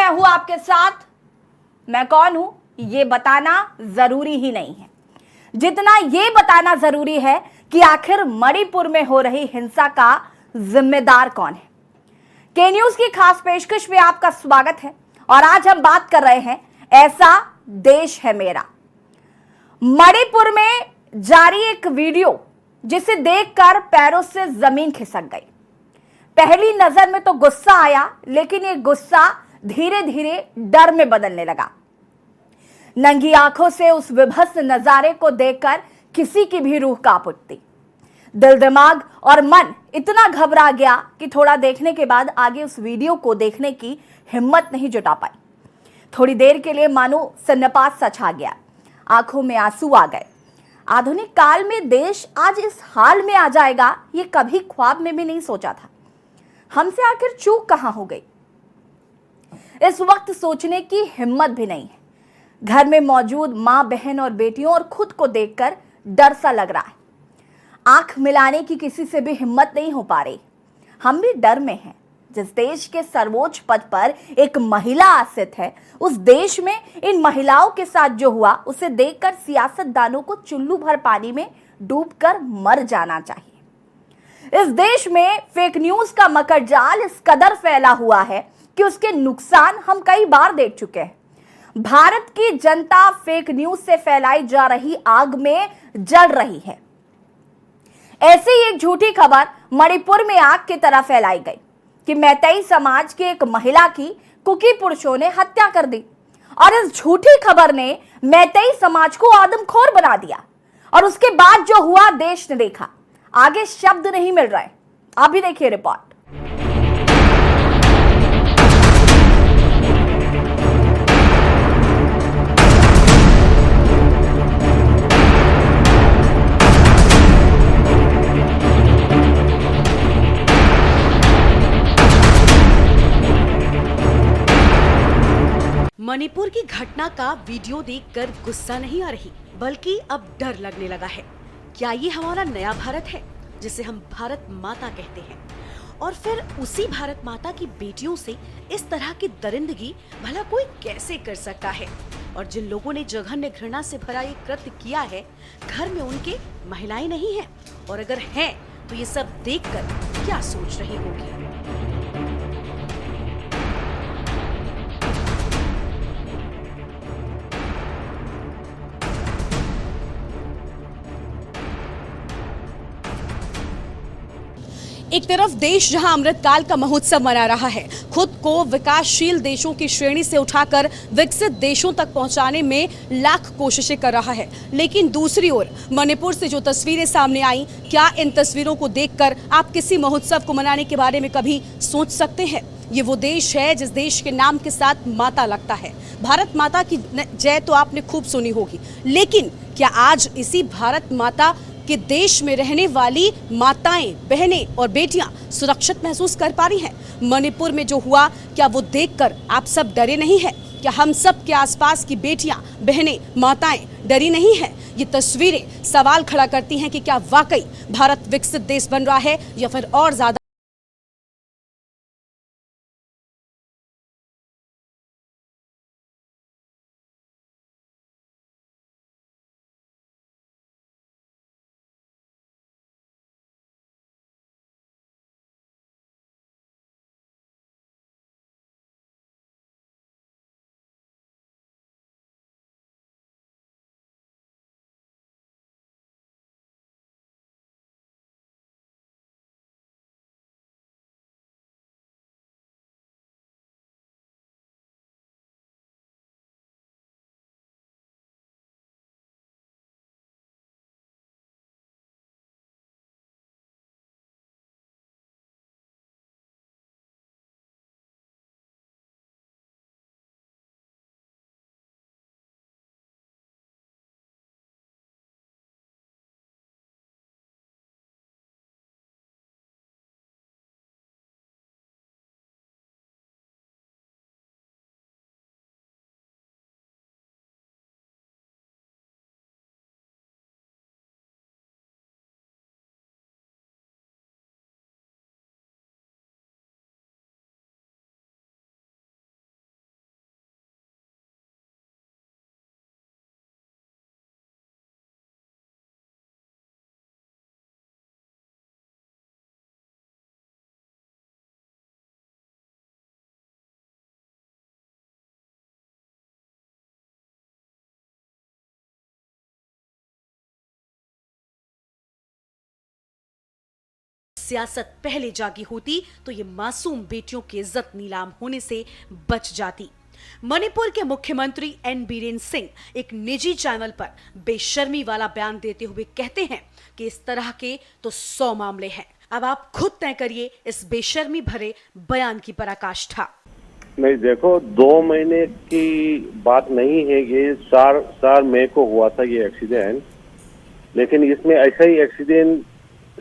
मैं हूं आपके साथ। मैं कौन हूं ये बताना जरूरी ही नहीं है, जितना ये बताना जरूरी है कि आखिर मणिपुर में हो रही हिंसा का जिम्मेदार कौन है। के न्यूज की खास पेशकश में आपका स्वागत है और आज हम बात कर रहे हैं ऐसा देश है मेरा। मणिपुर में जारी एक वीडियो जिसे देखकर पैरों से जमीन खिसक गई। पहली नजर में तो गुस्सा आया, लेकिन ये गुस्सा धीरे धीरे डर में बदलने लगा। नंगी आंखों से उस विभत्स नजारे को देखकर किसी की भी रूह कांप उठती। दिल, दिमाग और मन इतना घबरा गया कि थोड़ा देखने के बाद आगे उस वीडियो को देखने की हिम्मत नहीं जुटा पाई। थोड़ी देर के लिए मानो सन्नाटा सा छा गया, आंखों में आंसू आ गए। आधुनिक काल में देश आज इस हाल में आ जाएगा, ये कभी ख्वाब में भी नहीं सोचा था। हमसे आखिर चूक कहां हो गई, इस वक्त सोचने की हिम्मत भी नहीं है। घर में मौजूद मां, बहन और बेटियों और खुद को देखकर डर सा लग रहा है। आंख मिलाने की किसी से भी हिम्मत नहीं हो पा रही। हम भी डर में हैं। जिस देश के सर्वोच्च पद पर एक महिला आसीन है, उस देश में इन महिलाओं के साथ जो हुआ उसे देखकर सियासतदानों को चुल्लू भर पानी में डूबकर मर जाना चाहिए। इस देश में फेक न्यूज का मकर जाल इस कदर फैला हुआ है कि उसके नुकसान हम कई बार देख चुके हैं। भारत की जनता फेक न्यूज से फैलाई जा रही आग में जल रही है। ऐसी ही एक झूठी खबर मणिपुर में आग की तरह फैलाई गई कि मैतेई समाज की एक महिला की कुकी पुरुषों ने हत्या कर दी। और इस झूठी खबर ने मैतेई समाज को आदमखोर बना दिया। और उसके बाद जो हुआ देश ने देखा। आगे शब्द नहीं मिल रहे। आप भी देखिए रिपोर्ट। मणिपुर की घटना का वीडियो देखकर गुस्सा नहीं आ रही, बल्कि अब डर लगने लगा है। क्या ये हमारा नया भारत है जिसे हम भारत माता कहते हैं? और फिर उसी भारत माता की बेटियों से इस तरह की दरिंदगी भला कोई कैसे कर सकता है? और जिन लोगों ने जघन्य घृणा से भरा ये कृत्य किया है, घर में उनके महिलाएं नहीं हैं, और अगर हैं तो ये सब देखकर क्या सोच रही होगी? एक तरफ देश जहां अमृतकाल का महोत्सव मना रहा है, खुद को विकासशील देशों की श्रेणी से उठाकर विकसित देशों तक पहुंचाने में लाख कोशिशें कर रहा है, लेकिन दूसरी ओर मणिपुर से जो तस्वीरें सामने आई, क्या इन तस्वीरों को देखकर आप किसी महोत्सव को मनाने के बारे में कभी सोच सकते हैं? ये वो देश है जिस देश के नाम के साथ माता लगता है। भारत माता की जय तो आपने खूब सुनी होगी, लेकिन क्या आज इसी भारत माता कि देश में रहने वाली माताएं, बहनें और बेटियां सुरक्षित महसूस कर पा रही हैं? मणिपुर में जो हुआ, क्या वो देखकर आप सब डरे नहीं हैं? क्या हम सब के आसपास की बेटियां, बहनें, माताएं डरी नहीं हैं? ये तस्वीरें सवाल खड़ा करती हैं कि क्या वाकई भारत विकसित देश बन रहा है या फिर और ज्यादा सियासत पहले जागी होती तो ये मासूम बेटियों की इज्जत नीलाम होने से बच जाती। मणिपुर के मुख्यमंत्री एन बीरेन सिंह एक निजी चैनल पर बेशर्मी वाला बयान देते हुए कहते हैं कि इस तरह के तो 100 मामले हैं। अब आप खुद तय करिए इस बेशर्मी भरे बयान की पराकाष्ठा। नहीं, देखो 2 महीने की बात नहीं है, ये 4 मई को हुआ था ये एक्सीडेंट। लेकिन इसमें ऐसा ही एक्सीडेंट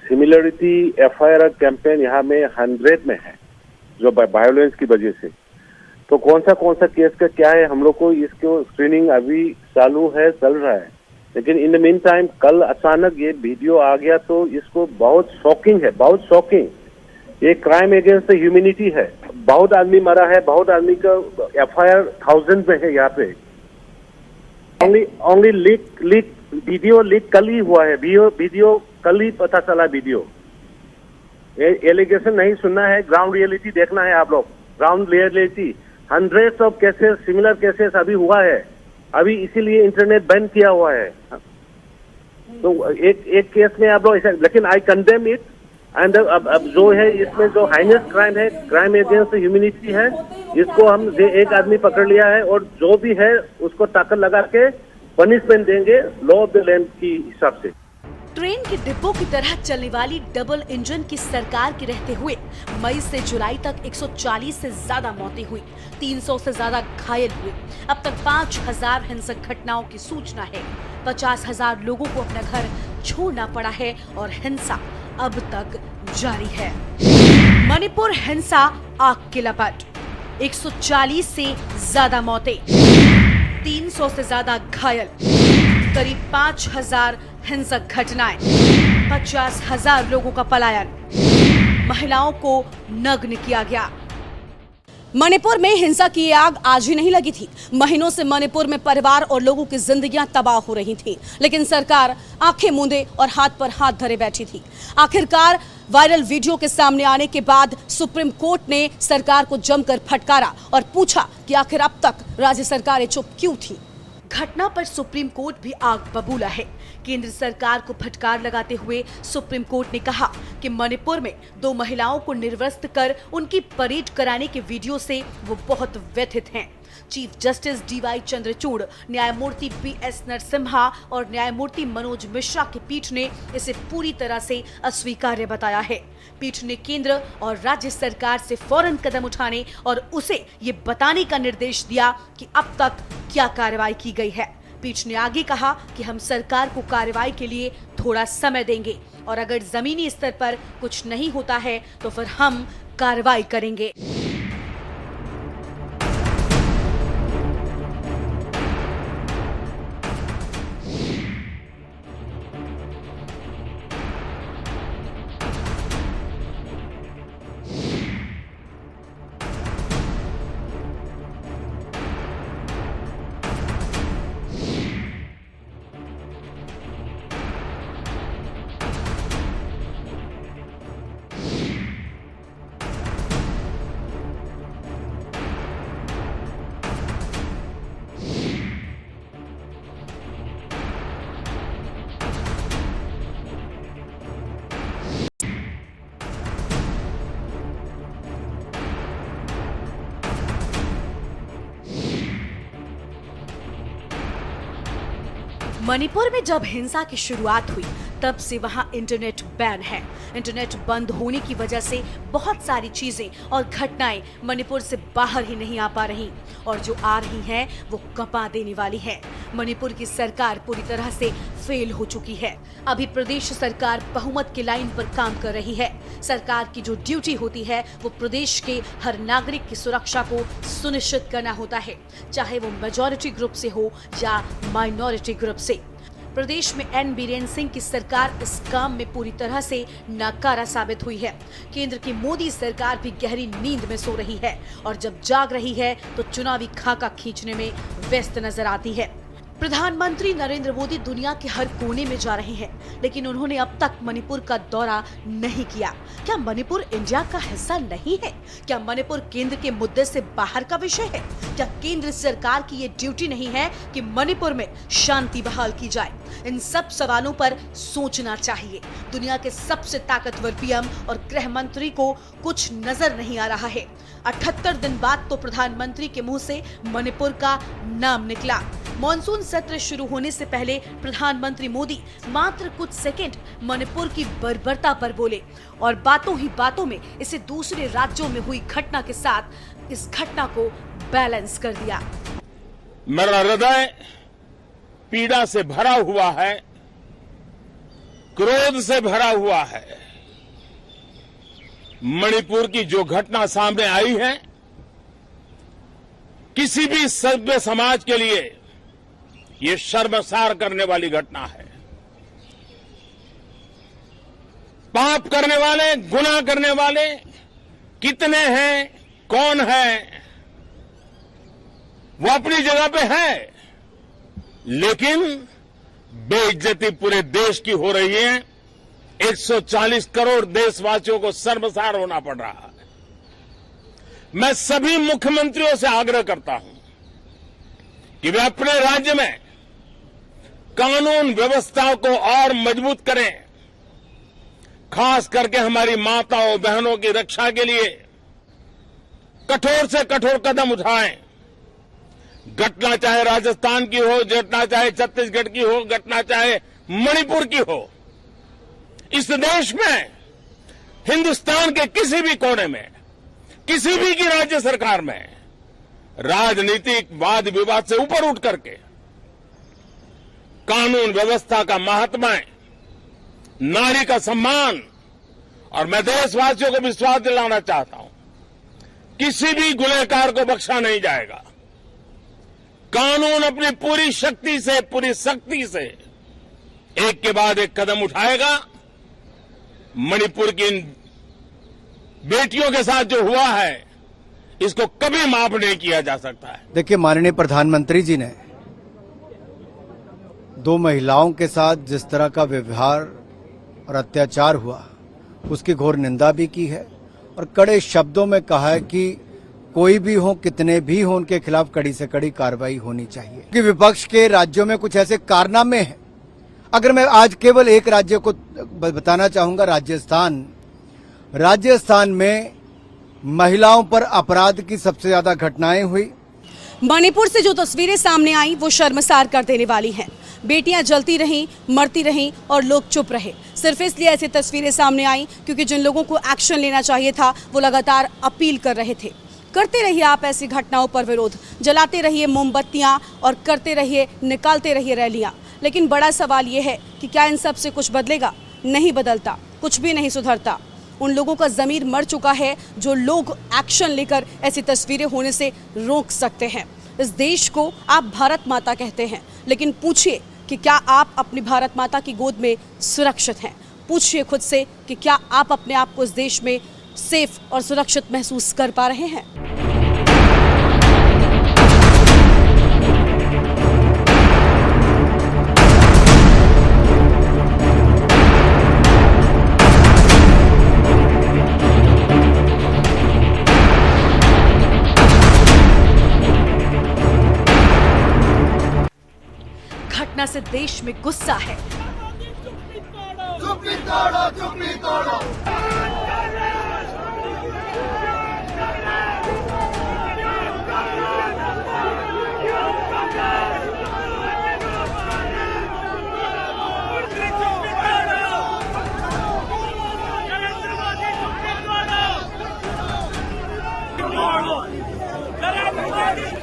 सिमिलरिटी एफआईआर कैंपेन यहाँ में 100 में है जो वायलेंस की वजह से। तो कौन सा केस का क्या है, हम लोग को इसको स्क्रीनिंग अभी चालू है, चल रहा है। लेकिन इन द मीन टाइम कल अचानक ये वीडियो आ गया तो इसको बहुत शॉकिंग है, बहुत शॉकिंग। ये क्राइम अगेंस्ट द ह्यूमैनिटी है। बहुत आदमी मरा है, बहुत आदमी का एफआईआर 1000 में है यहाँ पे। ओनली लीक वीडियो लीक कल ही हुआ है, वीडियो कल ही पता चला। वीडियो एलिगेशन नहीं सुनना है, ग्राउंड रियलिटी देखना है आप लोग। Ground reality 100 of cases, similar cases अभी हुआ है, अभी इसीलिए इंटरनेट बैन किया हुआ है। तो एक केस में आप लोग ऐसा, लेकिन आई कंडेम इट। एंड अब जो है इसमें जो हाइनेस्ट क्राइम है, क्राइम अगेंस्ट ह्यूमैनिटी है, इसको हम एक आदमी पकड़ लिया है और जो भी है उसको ताकत लगा के पनिशमेंट देंगे लॉ ऑफ द लैंड की हिसाब से। ट्रेन के डिब्बों की तरह चलने वाली डबल इंजन की सरकार के रहते हुए मई से जुलाई तक 140 से ज्यादा मौतें हुई, 300 से ज्यादा घायल हुए। अब तक 5000 हिंसक घटनाओं की सूचना है। 50,000 लोगों को अपना घर छोड़ना पड़ा है और हिंसा अब तक जारी है। मणिपुर हिंसा आग की लपट, 140 से ज्यादा मौतें, 300 से ज्यादा घायल, करीब 5000 हिंसक घटनाएं, 50,000 लोगों का पलायन, महिलाओं को नग्न किया गया। मणिपुर में हिंसा की आग आज ही नहीं लगी थी। महीनों से मणिपुर में परिवार और लोगों की जिंदगियां तबाह हो रही थी, लेकिन सरकार आंखें मूंदे और हाथ पर हाथ धरे बैठी थी। आखिरकार वायरल वीडियो के सामने आने के बाद सुप्रीम कोर्ट ने सरकार को जमकर फटकारा और पूछा कि आखिर अब तक राज्य सरकारें चुप क्यों थी। घटना पर सुप्रीम कोर्ट भी आग बबूला है। केंद्र सरकार को फटकार लगाते हुए सुप्रीम कोर्ट ने कहा कि मणिपुर में 2 महिलाओं को निर्वस्त्र कर उनकी परेड कराने के वीडियो से वो बहुत व्यथित हैं। चीफ जस्टिस डीवाई चंद्रचूड़, न्यायमूर्ति पीएस नरसिम्हा और न्यायमूर्ति मनोज मिश्रा की पीठ ने इसे पूरी तरह से अस्वीकार्य बताया है। पीठ ने केंद्र और राज्य सरकार से फौरन कदम उठाने और उसे ये बताने का निर्देश दिया कि अब तक क्या कार्रवाई की गई है। पीठ ने आगे कहा कि हम सरकार को कार्रवाई के लिए थोड़ा समय देंगे और अगर जमीनी स्तर पर कुछ नहीं होता है तो फिर हम कार्रवाई करेंगे। मणिपुर में जब हिंसा की शुरुआत हुई तब से वहां इंटरनेट बैन है। इंटरनेट बंद होने की वजह से बहुत सारी चीजें और घटनाएं मणिपुर से बाहर ही नहीं आ पा रही और जो आ रही हैं वो कपा देने वाली है। मणिपुर की सरकार पूरी तरह से फेल हो चुकी है। अभी प्रदेश सरकार बहुमत की लाइन पर काम कर रही है। सरकार की जो ड्यूटी होती है वो प्रदेश के हर नागरिक की सुरक्षा को सुनिश्चित करना होता है, चाहे वो मेजॉरिटी ग्रुप से हो या माइनॉरिटी ग्रुप से। प्रदेश में एन बीरेन सिंह की सरकार इस काम में पूरी तरह से नाकारा साबित हुई है। केंद्र की मोदी सरकार भी गहरी नींद में सो रही है और जब जाग रही है तो चुनावी खाका खींचने में व्यस्त नजर आती है। प्रधानमंत्री नरेंद्र मोदी दुनिया के हर कोने में जा रहे हैं, लेकिन उन्होंने अब तक मणिपुर का दौरा नहीं किया। क्या मणिपुर इंडिया का हिस्सा नहीं है? क्या मणिपुर केंद्र के मुद्दे से बाहर का विषय है? क्या केंद्र सरकार की ये ड्यूटी नहीं है कि मणिपुर में शांति बहाल की जाए? इन सब सवालों पर सोचना चाहिए। दुनिया के सबसे ताकतवर पीएम और गृह मंत्री को कुछ नजर नहीं आ रहा है। 78 दिन बाद तो प्रधानमंत्री के मुंह से मणिपुर का नाम निकला। मॉनसून सत्र शुरू होने से पहले प्रधानमंत्री मोदी मात्र कुछ सेकंड मणिपुर की बर्बरता पर बोले और बातों ही बातों में इसे दूसरे राज्यों में हुई घटना के साथ इस घटना को बैलेंस कर दिया। मेरा हृदय पीड़ा से भरा हुआ है, क्रोध से भरा हुआ है। मणिपुर की जो घटना सामने आई है, किसी भी सभ्य समाज के लिए ये शर्मसार करने वाली घटना है। पाप करने वाले, गुनाह करने वाले कितने हैं, कौन है, वो अपनी जगह पे है, लेकिन बेइज्जती पूरे देश की हो रही है। 140 करोड़ देशवासियों को शर्मसार होना पड़ रहा है। मैं सभी मुख्यमंत्रियों से आग्रह करता हूं कि वे अपने राज्य में कानून व्यवस्था को और मजबूत करें, खास करके हमारी माताओं बहनों की रक्षा के लिए कठोर से कठोर कदम उठाएं। घटना चाहे राजस्थान की हो, घटना चाहे छत्तीसगढ़ की हो, घटना चाहे मणिपुर की हो, इस देश में, हिंदुस्तान के किसी भी कोने में, किसी भी की राज्य सरकार में राजनीतिक वाद विवाद से ऊपर उठ करके कानून व्यवस्था का महात्म्य, नारी का सम्मान, और मैं देशवासियों को विश्वास दिलाना चाहता हूं, किसी भी गुनहगार को बख्शा नहीं जाएगा। कानून अपनी पूरी शक्ति से, पूरी सख्ती से एक के बाद एक कदम उठाएगा। मणिपुर की इन बेटियों के साथ जो हुआ है, इसको कभी माफ नहीं किया जा सकता है। देखिए, माननीय प्रधानमंत्री जी ने 2 महिलाओं के साथ जिस तरह का व्यवहार और अत्याचार हुआ, उसकी घोर निंदा भी की है और कड़े शब्दों में कहा है कि कोई भी हो, कितने भी हो, उनके खिलाफ कड़ी से कड़ी कार्रवाई होनी चाहिए। कि विपक्ष के राज्यों में कुछ ऐसे कारनामे हैं। अगर मैं आज केवल एक राज्य को बताना चाहूंगा, राजस्थान में महिलाओं पर अपराध की सबसे ज्यादा घटनाएं हुई। मणिपुर से जो तस्वीरें सामने आई वो शर्मसार कर देने वाली हैं। बेटियां जलती रहीं, मरती रहीं और लोग चुप रहे। सिर्फ इसलिए ऐसी तस्वीरें सामने आई क्योंकि जिन लोगों को एक्शन लेना चाहिए था वो लगातार अपील कर रहे थे। करते रहिए आप ऐसी घटनाओं पर विरोध, जलाते रहिए मोमबत्तियां और करते रहिए, निकालते रहिए रैलियां। लेकिन बड़ा सवाल ये है कि क्या इन सब से कुछ बदलेगा? नहीं बदलता, कुछ भी नहीं सुधरता। उन लोगों का जमीर मर चुका है जो लोग एक्शन लेकर ऐसी तस्वीरें होने से रोक सकते हैं। इस देश को आप भारत माता कहते हैं, लेकिन पूछिए कि क्या आप अपनी भारत माता की गोद में सुरक्षित हैं? पूछिए खुद से कि क्या आप अपने आप को इस देश में सेफ और सुरक्षित महसूस कर पा रहे हैं? घटना से देश में गुस्सा है। चुप्पी तोड़ो, चुप्पी तोड़ो।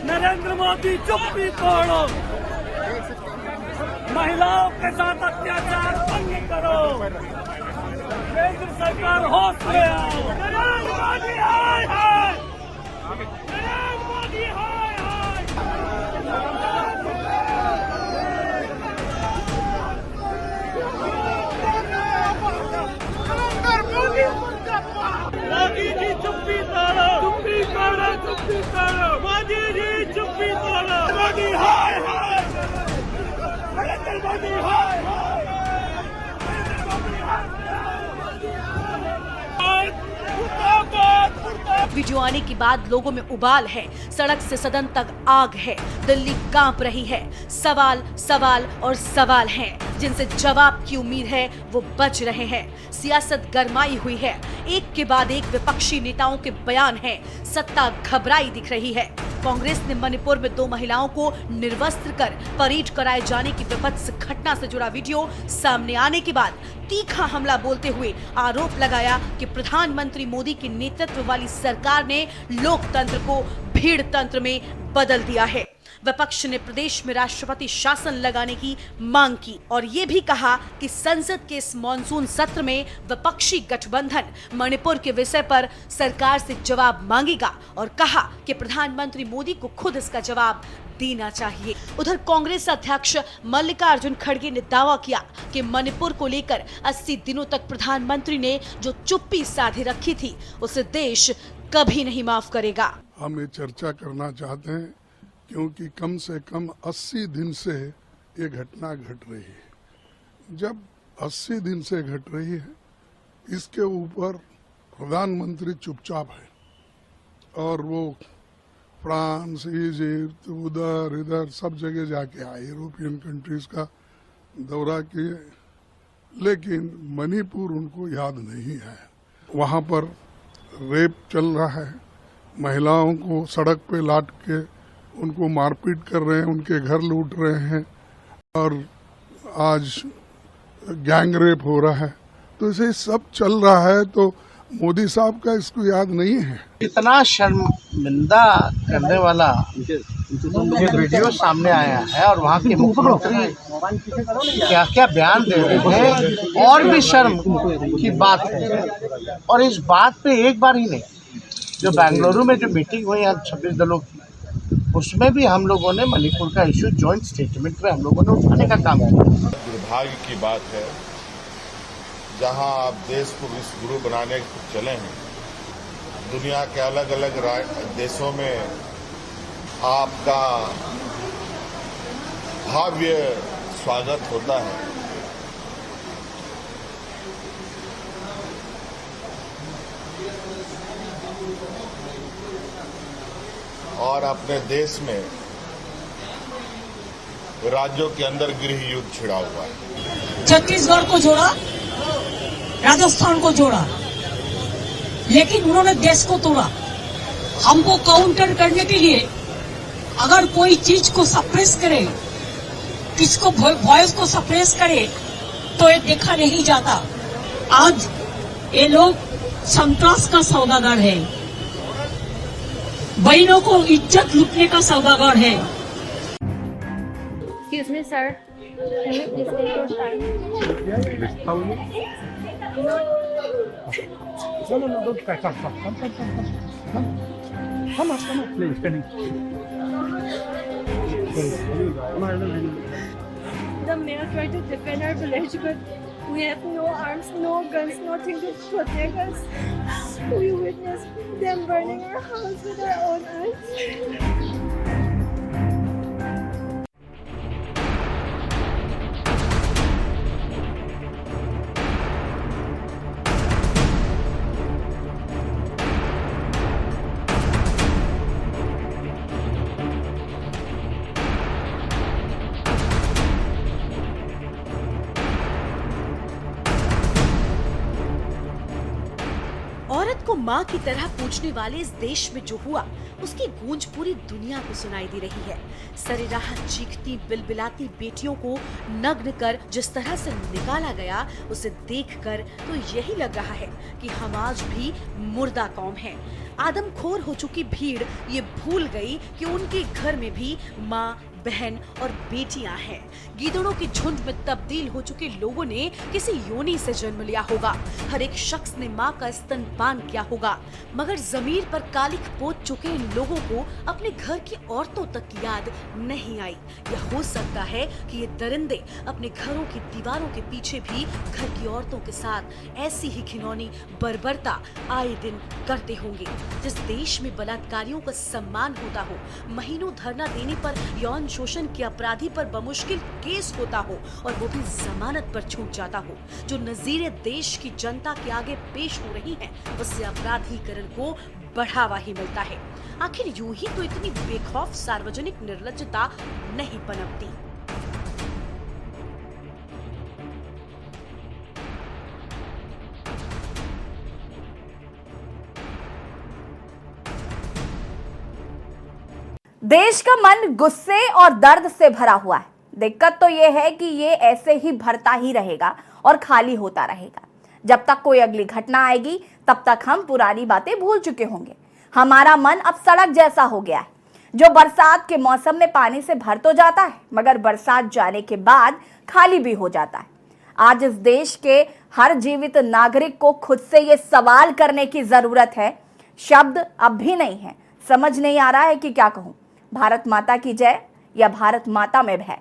नरेंद्र मोदी चुप्पी तोड़ो। महिलाओं के साथ अत्याचार बंद करो। केंद्र सरकार होश में आओ। नरेंद्र मोदी हाय हाय, नरेंद्र मोदी हाय हाय। मोदी जी चुप्पी तोड़ो, चुप्पी तोड़ो, चुप्पी तोड़ो। मोदी जी चुप्पी तोड़ो। मोदी हाय हाय। मोदी हाय हाय वीडियो आने के बाद लोगों में उबाल है, सड़क से सदन तक आग है, दिल्ली कांप रही है। सवाल सवाल और सवाल हैं, जिनसे जवाब की उम्मीद है वो बच रहे हैं। सियासत गरमाई हुई है, एक के बाद एक विपक्षी नेताओं के बयान हैं, सत्ता घबराई दिख रही है। कांग्रेस ने मणिपुर में 2 महिलाओं को निर्वस्त्र कर परेड कराए जाने की विभत्स घटना से जुड़ा वीडियो सामने आने के बाद तीखा हमला बोलते हुए आरोप लगाया कि प्रधानमंत्री मोदी के नेतृत्व वाली सरकार ने लोकतंत्र को भीड़ तंत्र में बदल दिया है। विपक्ष ने प्रदेश में राष्ट्रपति शासन लगाने की मांग की और ये भी कहा कि संसद के इस मॉनसून सत्र में विपक्षी गठबंधन मणिपुर के विषय पर सरकार से जवाब मांगेगा और कहा कि प्रधानमंत्री मोदी को खुद इसका जवाब देना चाहिए। उधर कांग्रेस अध्यक्ष मल्लिकार्जुन खड़गे ने दावा किया कि मणिपुर को लेकर 80 दिनों तक प्रधानमंत्री ने जो चुप्पी साधे रखी थी उसे देश कभी नहीं माफ करेगा। हम ये चर्चा करना चाहते हैं क्योंकि कम से कम 80 दिन से ये घटना घट रही है। जब 80 दिन से घट रही है, इसके ऊपर प्रधानमंत्री चुपचाप है और वो फ्रांस, इजिप्ट, उधर इधर सब जगह जाके आए, यूरोपियन कंट्रीज का दौरा किए, लेकिन मणिपुर उनको याद नहीं है। वहाँ पर रेप चल रहा है, महिलाओं को सड़क पे लाट के उनको मारपीट कर रहे हैं, उनके घर लूट रहे हैं और आज गैंग रेप हो रहा है। तो इसे सब चल रहा है तो मोदी साहब का इसको याद नहीं है। इतना शर्मिंदा करने वाला ये वीडियो सामने आया है और वहाँ के मुख्यमंत्री क्या क्या बयान दे रहे हैं और भी शर्म की बात है। और इस बात पे एक बार ही नहीं, जो बेंगलुरु में जो मीटिंग हुई है 26 दलों की, उसमें भी हम लोगों ने मणिपुर का इश्यू जॉइंट स्टेटमेंट में हम लोगों ने उठाने का काम किया। दुर्भाग्य की बात है जहां आप देश को विश्व गुरु बनाने चले हैं, दुनिया के अलग अलग देशों में आपका भव्य स्वागत होता है। और अपने देश में राज्यों के अंदर गृह युद्ध छिड़ा हुआ है। छत्तीसगढ़ को जोड़ा, राजस्थान को जोड़ा, लेकिन उन्होंने देश को तोड़ा। हमको काउंटर करने के लिए अगर कोई चीज को सप्रेस करे, किसको वॉइस को सप्रेस करे, तो ये देखा नहीं जाता। आज ये लोग संतरास का सौदागर है, बहनों को इज्जत लूटने का सौदागर है। Excuse me, sir. Can you please take your time? No, don't cry. Come on, please, Penny. The mayor tried to defend our village, but we have no arms, no guns, nothing to protect us. We witnessed them burning our house with our own eyes. औरत को माँ की तरह पूजने वाले इस देश में जो हुआ, उसकी गूंज पूरी दुनिया को सुनाई दे रही है। सरेराह चीखती बिलबिलाती बेटियों को नग्न कर जिस तरह से निकाला गया, उसे देखकर तो यही लग रहा है कि हम आज भी मुर्दा कौम हैं। आदमखोर हो चुकी भीड़ ये भूल गई कि उनके घर में भी माँ, बहन और बेटियां हैं। गीदड़ों के झुंड में तब्दील हो चुके लोगों ने किसी योनि से जन्म लिया होगा। हर एक शख्स ने माँ का स्तनपान किया होगा, मगर जमीर पर कालिख पोत चुके इन लोगों को अपने घर की औरतों तक की याद नहीं आई। यह हो सकता है कि ये दरिंदे अपने घरों की दीवारों के पीछे भी घर की औरतों के साथ ऐसी ही घिनौनी बर्बरता आए दिन करते होंगे। जिस देश में बलात्कारियों का सम्मान होता हो, महीनों धरना देने पर यौन शोषण के अपराधी पर बमुश्किल केस होता हो और वो भी जमानत पर छूट जाता हो, जो नजीरें देश की जनता के आगे पेश हो रही हैं, उससे अपराधीकरण को बढ़ावा ही मिलता है। आखिर यूं ही तो इतनी बेखौफ सार्वजनिक निर्लज्जता नहीं पनपती। देश का मन गुस्से और दर्द से भरा हुआ है। दिक्कत तो यह है कि ये ऐसे ही भरता ही रहेगा और खाली होता रहेगा। जब तक कोई अगली घटना आएगी तब तक हम पुरानी बातें भूल चुके होंगे। हमारा मन अब सड़क जैसा हो गया है, जो बरसात के मौसम में पानी से भर तो जाता है मगर बरसात जाने के बाद खाली भी हो जाता है। आज इस देश के हर जीवित नागरिक को खुद से ये सवाल करने की जरूरत है। शब्द अब भी नहीं है, समझ नहीं आ रहा है कि क्या कहूं। भारत माता की जय या भारत माता में भय।